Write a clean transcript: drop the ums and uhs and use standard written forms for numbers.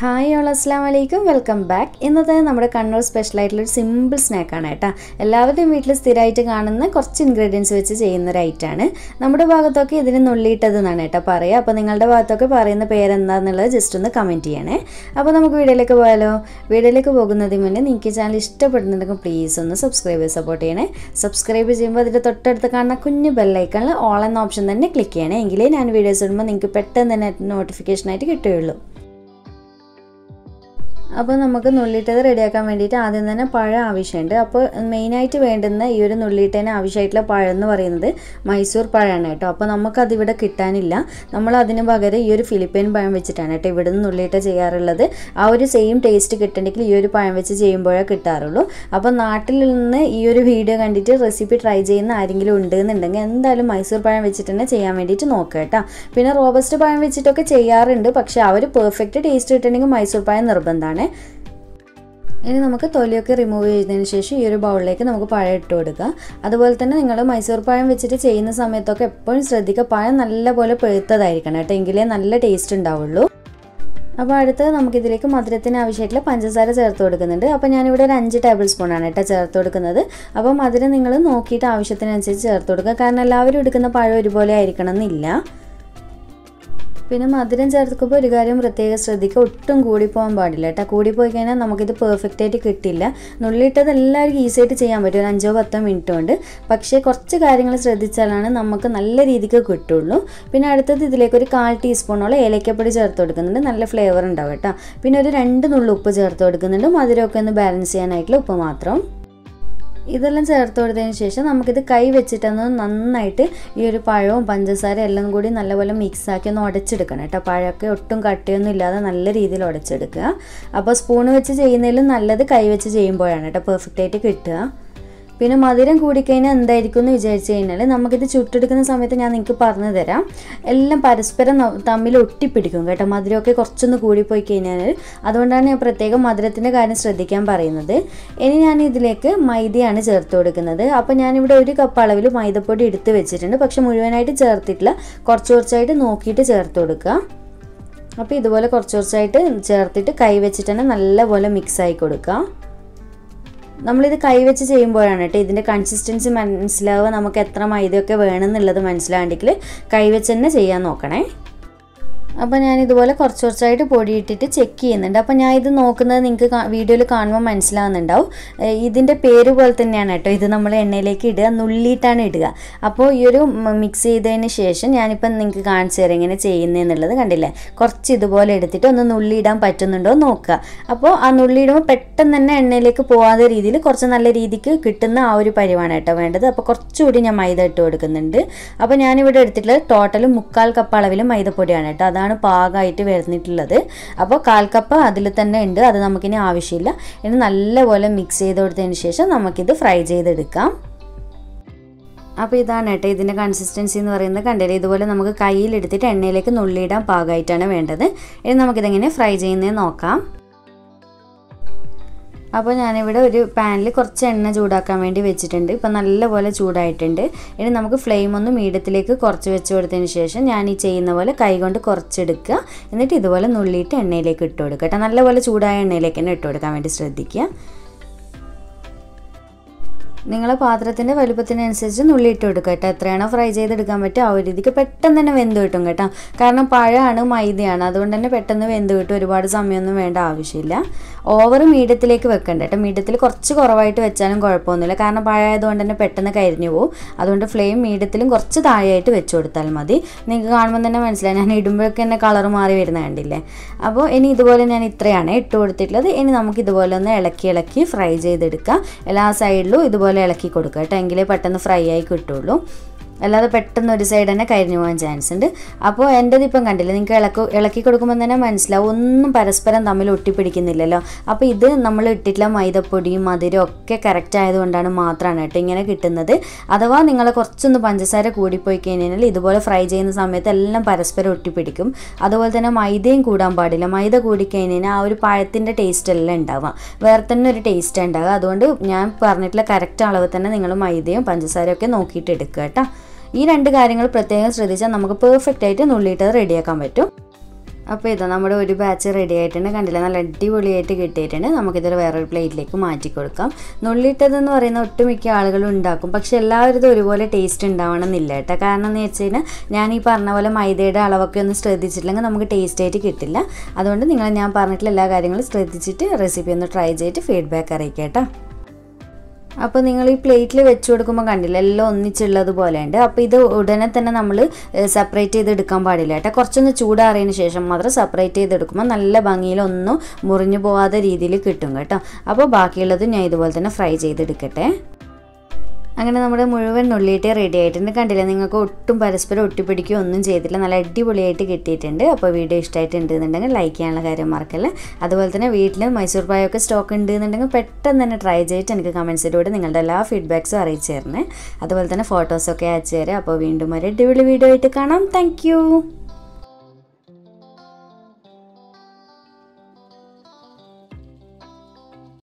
Hi all, assalamu alaikum, welcome back. ഇന്നത്തെ നമ്മുടെ Kannur special ആയിട്ടുള്ള ഒരു സിമ്പിൾ സ്നാക്ക് ആണ് ട്ടോ. എല്ലാവരുടെയും വീട്ടിൽ സ്ഥിരമായിട്ട് കാണുന്ന കുറച്ച് ഇൻഗ്രീഡിയൻസ് വെച്ച് ചെയ്യുന്ന ഒരു ഐറ്റം ആണ്. നമ്മുടെ ഭാഗത്തൊക്കെ ഇതിനെ നുള്ളിയിട്ടത് എന്നാണ് ട്ടോ പറയാ. അപ്പോൾ നിങ്ങളുടെ ഭാഗത്തൊക്കെ പറയുന്ന പേര് എന്താണെന്നുള്ളത് ജസ്റ്റ് ഒന്ന് കമന്റ് ചെയ്യണേ. അപ്പോൾ നമുക്ക് വീഡിയോയിലേക്ക് പോയാലോ. വീഡിയോയിലേക്ക് പോകുന്നതിന് മുന്നേ നിങ്ങൾക്ക് ചാനൽ ഇഷ്ടപ്പെടുന്നുണ്ടെങ്കിൽ പ്ലീസ് ഒന്ന് സബ്സ്ക്രൈബ് ചെയ്ത് സപ്പോർട്ട് ചെയ്യണേ. സബ്സ്ക്രൈബ് ചെയ്യുമ്പോൾ അതിന്റെ തൊട്ടടുത്ത് കാണുന്ന കുഞ്ഞു ബെൽ ഐക്കണിൽ ഓൾ എന്ന ഓപ്ഷൻ തന്നെ ക്ലിക്ക് ചെയ്യണേ. എങ്കിലേ ഞാൻ വീഡിയോസ് ഇടുമ്പോൾ നിങ്ങൾക്ക് പെട്ടെന്ന് തന്നെ നോട്ടിഫിക്കേഷൻ ആയിട്ട് കിട്ടുകയുള്ളൂ. അപ്പോൾ നമുക്ക് നുള്ളിയിട്ടത് റെഡിയാക്കാൻ വേണ്ടിയിട്ട് ആദ്യം തന്നെ പഴം ആവശ്യമുണ്ട്. അപ്പോൾ മെയിനായിട്ട് വേണ്ടുന്ന ഈ ഒരു നുള്ളിയിട്ടതിന് ആവശ്യമായിട്ടുള്ള പഴം എന്ന് പറയുന്നത് മൈസൂർ പഴമാണ് കേട്ടോ. അപ്പോൾ നമുക്കതിവിടെ കിട്ടാനില്ല. നമ്മൾ അതിന് പകരം ഈ ഒരു ഫിലിപ്പൈൻ പഴം വെച്ചിട്ടാണ് കേട്ടോ ഇവിടെ നിന്ന് നുള്ളിയിട്ട ചെയ്യാറുള്ളത്. ആ ഒരു സെയിം ടേസ്റ്റ് കിട്ടണമെങ്കിൽ ഈ ഒരു പഴം വെച്ച് ചെയ്യുമ്പോഴേ കിട്ടാറുള്ളൂ. അപ്പോൾ നാട്ടിൽ നിന്ന് ഈ ഒരു വീഡിയോ കണ്ടിട്ട് റെസിപ്പി ട്രൈ ചെയ്യുന്ന ആരെങ്കിലും ഉണ്ടെന്നുണ്ടെങ്കിൽ എന്തായാലും മൈസൂർ പഴം വെച്ചിട്ട് തന്നെ ചെയ്യാൻ വേണ്ടിയിട്ട് നോക്കുക കേട്ടോ. പിന്നെ റോബസ്റ്റ് പഴം വെച്ചിട്ടൊക്കെ ചെയ്യാറുണ്ട്. പക്ഷേ അവർ പെർഫെക്റ്റ് ടേസ്റ്റ് കിട്ടണമെങ്കിൽ മൈസൂർ പഴം നിർബന്ധമാണ്. ഇനി നമുക്ക് തൊലിയൊക്കെ റിമൂവ് ചെയ്തതിന് ശേഷം ഈ ഒരു ബൗളിലേക്ക് നമുക്ക് പഴം ഇട്ട് കൊടുക്കുക. അതുപോലെ തന്നെ നിങ്ങൾ മൈസൂർ പഴം വെച്ചിട്ട് ചെയ്യുന്ന സമയത്തൊക്കെ എപ്പോഴും ശ്രദ്ധിക്കുക പഴം നല്ലപോലെ പഴുത്തതായിരിക്കണം കേട്ടോ, എങ്കിലേ നല്ല ടേസ്റ്റ് ഉണ്ടാവുള്ളൂ. അപ്പോൾ അടുത്തത് നമുക്കിതിലേക്ക് മധുരത്തിന് ആവശ്യമായിട്ടുള്ള പഞ്ചസാര ചേർത്ത് കൊടുക്കുന്നുണ്ട്. അപ്പോൾ ഞാനിവിടെ ഒരു 5 ടേബിൾ സ്പൂണാണ് കേട്ടോ ചേർത്ത് കൊടുക്കുന്നത്. അപ്പോൾ മധുരം നിങ്ങൾ നോക്കിയിട്ട് ആവശ്യത്തിനനുസരിച്ച് ചേർത്ത് കൊടുക്കുക. കാരണം എല്ലാവരും എടുക്കുന്ന പഴം ഒരുപോലെ ആയിരിക്കണം എന്നില്ല. പിന്നെ മധുരം ചേർക്കുമ്പോൾ ഒരു കാര്യം പ്രത്യേകം ശ്രദ്ധിക്കുക, ഒട്ടും കൂടിപ്പോകാൻ പാടില്ല കേട്ടോ. കൂടിപ്പോയി കഴിഞ്ഞാൽ നമുക്കിത് പെർഫെക്റ്റ് ആയിട്ട് കിട്ടില്ല. നുള്ളിയിട്ടത് എല്ലാവർക്കും ഈസി ആയിട്ട് ചെയ്യാൻ പറ്റും, ഒരു 5-10 മിനിറ്റ് കൊണ്ട്. പക്ഷേ കുറച്ച് കാര്യങ്ങൾ ശ്രദ്ധിച്ചാലാണ് നമുക്ക് നല്ല രീതിക്ക് കിട്ടുള്ളൂ. പിന്നെ അടുത്തത് ഇതിലേക്ക് ഒരു 1/4 ടീസ്പൂണോളം ഏലക്കപ്പൊടി ചേർത്ത് കൊടുക്കുന്നുണ്ട്, നല്ല ഫ്ലേവർ ഉണ്ടാവും കേട്ടോ. പിന്നെ ഒരു 2 നുള്ളി ഉപ്പ് ചേർത്ത് കൊടുക്കുന്നുണ്ട്, മധുരമൊക്കെ ഒന്ന് ബാലൻസ് ചെയ്യാനായിട്ടുള്ള ഉപ്പ് മാത്രം. ഇതെല്ലാം ചേർത്ത് കൊടുത്തതിന് ശേഷം നമുക്കിത് കൈ വെച്ചിട്ടൊന്ന് നന്നായിട്ട് ഈ ഒരു പഴവും പഞ്ചസാരയും എല്ലാം കൂടി നല്ലപോലെ മിക്സാക്കി ഒന്ന് ഉടച്ചെടുക്കണം കേട്ടോ. പഴമൊക്കെ ഒട്ടും കട്ടിയൊന്നും ഇല്ലാതെ നല്ല രീതിയിൽ ഉടച്ചെടുക്കുക. അപ്പോൾ സ്പൂണ് വെച്ച് ചെയ്യുന്നതിലും നല്ലത് കൈ വെച്ച് ചെയ്യുമ്പോഴാണ് കേട്ടോ പെർഫെക്റ്റ് ആയിട്ട് കിട്ടുക. പിന്നെ മധുരം കൂടിക്കഴിഞ്ഞാൽ എന്തായിരിക്കും എന്ന് വിചാരിച്ചു കഴിഞ്ഞാൽ നമുക്കിത് ചുട്ടെടുക്കുന്ന സമയത്ത് ഞാൻ നിങ്ങൾക്ക് പറഞ്ഞു തരാം, എല്ലാം പരസ്പരം തമ്മിൽ ഒട്ടിപ്പിടിക്കും കേട്ടോ. മധുരമൊക്കെ കുറച്ചൊന്ന് കൂടിപ്പോയി കഴിഞ്ഞാൽ, അതുകൊണ്ടാണ് ഞാൻ പ്രത്യേകം മധുരത്തിൻ്റെ കാര്യം ശ്രദ്ധിക്കാൻ പറയുന്നത്. ഇനി ഞാൻ ഇതിലേക്ക് മൈദയാണ് ചേർത്ത് കൊടുക്കുന്നത്. അപ്പോൾ ഞാനിവിടെ 1 കപ്പ് അളവിൽ മൈദപ്പൊടി എടുത്ത് വെച്ചിട്ടുണ്ട്. പക്ഷെ മുഴുവനായിട്ട് ചേർത്തിട്ടില്ല, കുറച്ചായിട്ട് നോക്കിയിട്ട് ചേർത്ത് കൊടുക്കുക. അപ്പോൾ ഇതുപോലെ കുറച്ചായിട്ട് ചേർത്തിട്ട് കൈ വെച്ചിട്ട് തന്നെ നല്ലപോലെ മിക്സായി കൊടുക്കുക. നമ്മളിത് കൈവച്ച് ചെയ്യുമ്പോഴാണ് കേട്ടോ ഇതിൻ്റെ കൺസിസ്റ്റൻസി മനസ്സിലാവുക. നമുക്ക് എത്ര മൈദയൊക്കെ വേണമെന്നുള്ളത് മനസ്സിലാണ്ടെങ്കിൽ കൈവച്ച് തന്നെ ചെയ്യാൻ നോക്കണേ. അപ്പോൾ ഞാനിതുപോലെ കുറച്ചായിട്ട് പൊടിയിട്ടിട്ട് ചെക്ക് ചെയ്യുന്നുണ്ട്. അപ്പോൾ ഞാൻ ഇത് നോക്കുന്നത് നിങ്ങൾക്ക് വീഡിയോയിൽ കാണുമ്പോൾ മനസ്സിലാവുന്നുണ്ടാവും. ഇതിൻ്റെ പേര് പോലെ തന്നെയാണ് കേട്ടോ, ഇത് നമ്മൾ എണ്ണയിലേക്ക് ഇടുക, നുള്ളിയിട്ടാണ് ഇടുക. അപ്പോൾ ഈ ഒരു മിക്സ് ചെയ്തതിന് ശേഷം ഞാനിപ്പം നിങ്ങൾക്ക് കാണിച്ചു തരാം എങ്ങനെ ചെയ്യുന്നതെന്നുള്ളത്. കണ്ടില്ലേ, കുറച്ച് ഇതുപോലെ എടുത്തിട്ട് ഒന്ന് നുള്ളിയിടാൻ പറ്റുന്നുണ്ടോ നോക്കുക. അപ്പോൾ ആ നുള്ളിയിടുമ്പോൾ പെട്ടെന്ന് തന്നെ എണ്ണയിലേക്ക് പോകാത്ത രീതിയിൽ കുറച്ച് നല്ല രീതിക്ക് കിട്ടുന്ന ആ ഒരു പരിവാണ് കേട്ടോ വേണ്ടത്. അപ്പോൾ കുറച്ചുകൂടി ഞാൻ മൈദ ഇട്ട് കൊടുക്കുന്നുണ്ട്. അപ്പോൾ ഞാനിവിടെ എടുത്തിട്ടുള്ളത് ടോട്ടൽ 1/4 കപ്പ് അളവിൽ മൈദപ്പൊടിയാണ് കേട്ടോ, അതാണ് പാകമായിട്ട് വരുന്നിട്ടുള്ളത്. അപ്പോൾ 1/4 കപ്പ് അതിൽ തന്നെ ഉണ്ട്, അത് നമുക്കിനി ആവശ്യമില്ല. ഇനി നല്ലപോലെ മിക്സ് ചെയ്ത് കൊടുത്തതിന് ശേഷം നമുക്കിത് ഫ്രൈ ചെയ്തെടുക്കാം. അപ്പോൾ ഇതാണ് കേട്ടോ ഇതിൻ്റെ കൺസിസ്റ്റൻസി എന്ന് പറയുന്നത്. കണ്ടില്ലേ, ഇതുപോലെ നമുക്ക് കയ്യിലെടുത്തിട്ട് എണ്ണയിലേക്ക് നുള്ളിയിടാൻ പാകമായിട്ടാണ് വേണ്ടത്. ഇനി നമുക്കിതെങ്ങനെ ഫ്രൈ ചെയ്യുന്നത് നോക്കാം. അപ്പോൾ ഞാനിവിടെ ഒരു പാനിൽ കുറച്ച് എണ്ണ ചൂടാക്കാൻ വേണ്ടി വെച്ചിട്ടുണ്ട്. ഇപ്പോൾ നല്ലപോലെ ചൂടായിട്ടുണ്ട്. ഇനി നമുക്ക് ഫ്ലെയിം ഒന്ന് മീഡിയത്തിലേക്ക് കുറച്ച് വെച്ച് കൊടുത്തതിന് ശേഷം ഞാൻ ഈ ചെയ്യുന്ന പോലെ കൈകൊണ്ട് കുറച്ചെടുക്കുക. എന്നിട്ട് ഇതുപോലെ നുള്ളിയിട്ട് എണ്ണയിലേക്ക് ഇട്ട് കൊടുക്കുക കേട്ടോ. നല്ലപോലെ ചൂടായ എണ്ണയിലേക്ക് തന്നെ ഇട്ട് കൊടുക്കാൻ വേണ്ടി ശ്രദ്ധിക്കുക. നിങ്ങളെ പാത്രത്തിൻ്റെ വലുപ്പത്തിനനുസരിച്ച് നുള്ളിയിട്ട് കൊടുക്കുക കേട്ടോ. എത്രയാണോ ഫ്രൈ ചെയ്തെടുക്കാൻ പറ്റുക ആ ഒരു രീതിക്ക് പെട്ടെന്ന് തന്നെ വെന്ത് കിട്ടും കേട്ടോ. കാരണം പഴമാണ്, മൈദയാണ്, അതുകൊണ്ട് തന്നെ പെട്ടെന്ന് വെന്ത് കിട്ടും. ഒരുപാട് സമയമൊന്നും വേണ്ട ആവശ്യമില്ല. ഓവർ മീഡിയത്തിലേക്ക് വെക്കണ്ട കേട്ടോ. മീഡിയത്തിൽ കുറച്ച് കുറവായിട്ട് വെച്ചാലും കുഴപ്പമൊന്നുമില്ല, കാരണം പഴമായതുകൊണ്ട് തന്നെ പെട്ടെന്ന് കരിഞ്ഞു പോകും. അതുകൊണ്ട് ഫ്ലെയിം മീഡിയത്തിലും കുറച്ച് താഴെയായിട്ട് വെച്ച് കൊടുത്താൽ മതി. നിങ്ങൾക്ക് കാണുമ്പോൾ തന്നെ മനസ്സിലായി, ഞാൻ ഇടുമ്പോഴൊക്കെ തന്നെ കളർ മാറി വരുന്ന കണ്ടില്ലേ. അപ്പോൾ ഇനി ഇതുപോലെ ഞാൻ ഇത്രയാണ് ഇട്ട് കൊടുത്തിട്ടുള്ളത്. ഇനി നമുക്ക് ഇതുപോലെ ഒന്ന് ഇളക്കി ഫ്രൈ ചെയ്തെടുക്കാം. എല്ലാ സൈഡിലും ഇതുപോലെ ഇളക്കി കൊടുക്കുക കേട്ടോ, എങ്കിലേ പെട്ടെന്ന് ഫ്രൈ ആയി കിട്ടുള്ളൂ. അല്ലാതെ പെട്ടെന്ന് ഒരു സൈഡ് തന്നെ കരിഞ്ഞു പോകാൻ ചാൻസ് ഉണ്ട്. അപ്പോൾ എൻ്റെത് ഇപ്പം കണ്ടില്ല, നിങ്ങൾക്ക് ഇളക്കി കൊടുക്കുമ്പോൾ തന്നെ മനസ്സിലാവും ഒന്നും പരസ്പരം തമ്മിൽ ഒട്ടിപ്പിടിക്കുന്നില്ലല്ലോ. അപ്പോൾ ഇത് നമ്മൾ ഇട്ടിട്ടുള്ള മൈദപ്പൊടിയും മധുരവും ഒക്കെ കറക്റ്റ് ആയതുകൊണ്ടാണ് മാത്രമാണ് കേട്ടോ ഇങ്ങനെ കിട്ടുന്നത്. അഥവാ നിങ്ങൾ കുറച്ചൊന്ന് പഞ്ചസാര കൂടിപ്പോയി കഴിഞ്ഞാൽ ഇതുപോലെ ഫ്രൈ ചെയ്യുന്ന സമയത്ത് എല്ലാം പരസ്പരം ഒട്ടിപ്പിടിക്കും. അതുപോലെ തന്നെ മൈദയും കൂടാൻ പാടില്ല. മൈദ കൂടിക്കഴിഞ്ഞാൽ ആ ഒരു പഴത്തിൻ്റെ ടേസ്റ്റ് എല്ലാം ഉണ്ടാവുക, വേറെ തന്നെ ഒരു ടേസ്റ്റ് ഉണ്ടാവുക. അതുകൊണ്ട് ഞാൻ പറഞ്ഞിട്ടുള്ള കറക്റ്റ് അളവ് തന്നെ നിങ്ങൾ മൈദയും പഞ്ചസാരയും ഒക്കെ നോക്കിയിട്ട് എടുക്കുക കേട്ടോ. ഈ 2 കാര്യങ്ങൾ പ്രത്യേകം ശ്രദ്ധിച്ചാൽ നമുക്ക് പെർഫെക്റ്റ് ആയിട്ട് നുള്ളിയിട്ടത് റെഡിയാക്കാൻ പറ്റും. അപ്പോൾ ഇതാ നമ്മുടെ ഒരു ബാച്ച് റെഡി ആയിട്ടുണ്ട്. കണ്ടില്ല, നല്ല അടിപൊളിയായിട്ട് കിട്ടിയിട്ടുണ്ട്. നമുക്കിതൊരു വേറൊരു പ്ലേറ്റിലേക്ക് മാറ്റി കൊടുക്കാം. നുള്ളിയിട്ടതെന്ന് പറയുന്ന ഒട്ടുമിക്ക ആളുകളും ഉണ്ടാക്കും, പക്ഷെ എല്ലാവരും ഒരുപോലെ ടേസ്റ്റ് ഉണ്ടാവണമെന്നില്ല കേട്ടോ. കാരണം എന്ന് വെച്ച് കഴിഞ്ഞാൽ ഞാൻ ഈ പറഞ്ഞ പോലെ മൈദയുടെ അളവൊക്കെ ഒന്ന് ശ്രദ്ധിച്ചിട്ടില്ലെങ്കിൽ നമുക്ക് ടേസ്റ്റ് ആയിട്ട് കിട്ടില്ല. അതുകൊണ്ട് ഞാൻ പറഞ്ഞിട്ടുള്ള എല്ലാ കാര്യങ്ങളും ശ്രദ്ധിച്ചിട്ട് റെസിപ്പി ഒന്ന് ട്രൈ ചെയ്തിട്ട് ഫീഡ്ബാക്ക് അറിയിക്കാം കേട്ടോ. അപ്പോൾ നിങ്ങൾ ഈ പ്ലേറ്റിൽ വെച്ച് കൊടുക്കുമ്പോൾ കണ്ടില്ല, എല്ലാം ഒന്നിച്ചുള്ളതുപോലെ ഉണ്ട്. അപ്പോൾ ഇത് ഉടനെ തന്നെ നമ്മൾ സെപ്പറേറ്റ് ചെയ്തെടുക്കാൻ പാടില്ല കേട്ടോ. കുറച്ചൊന്ന് ചൂടാറിയതിന് ശേഷം മാത്രം സെപ്പറേറ്റ് ചെയ്തെടുക്കുമ്പോൾ നല്ല ഭംഗിയിലൊന്നും മുറിഞ്ഞു പോകാത്ത രീതിയിൽ കിട്ടും കേട്ടോ. അപ്പോൾ ബാക്കിയുള്ളത് ഞാൻ ഇതുപോലെ തന്നെ ഫ്രൈ ചെയ്തെടുക്കട്ടെ. അങ്ങനെ നമ്മുടെ മുഴുവൻ നുള്ളിയിട്ട് റെഡി ആയിട്ടുണ്ട്. കണ്ടില്ല, നിങ്ങൾക്ക് ഒട്ടും പരസ്പരം ഒട്ടിപ്പിടിക്കുകയോ ഒന്നും ചെയ്തില്ല. നല്ല അടിപൊളിയായിട്ട് കിട്ടിയിട്ടുണ്ട്. അപ്പോൾ വീഡിയോ ഇഷ്ടമായിട്ടുണ്ടെന്നുണ്ടെങ്കിൽ ലൈക്ക് ചെയ്യാനുള്ള കാര്യം മറക്കല്ലേ. അതുപോലെ തന്നെ വീട്ടിൽ മൈസൂർ പായൊക്കെ സ്റ്റോക്ക് ഉണ്ടെന്നുണ്ടെങ്കിൽ പെട്ടെന്ന് തന്നെ ട്രൈ ചെയ്തിട്ട് എനിക്ക് കമൻസിലൂടെ നിങ്ങളുടെ എല്ലാ ഫീഡ്ബാക്സും അറിയിച്ചു തരണേ. അതുപോലെ തന്നെ ഫോട്ടോസൊക്കെ അയച്ചു തരാം. അപ്പോൾ വീണ്ടും ഒരു അടിപൊളി വീഡിയോ ആയിട്ട് കാണാം. താങ്ക്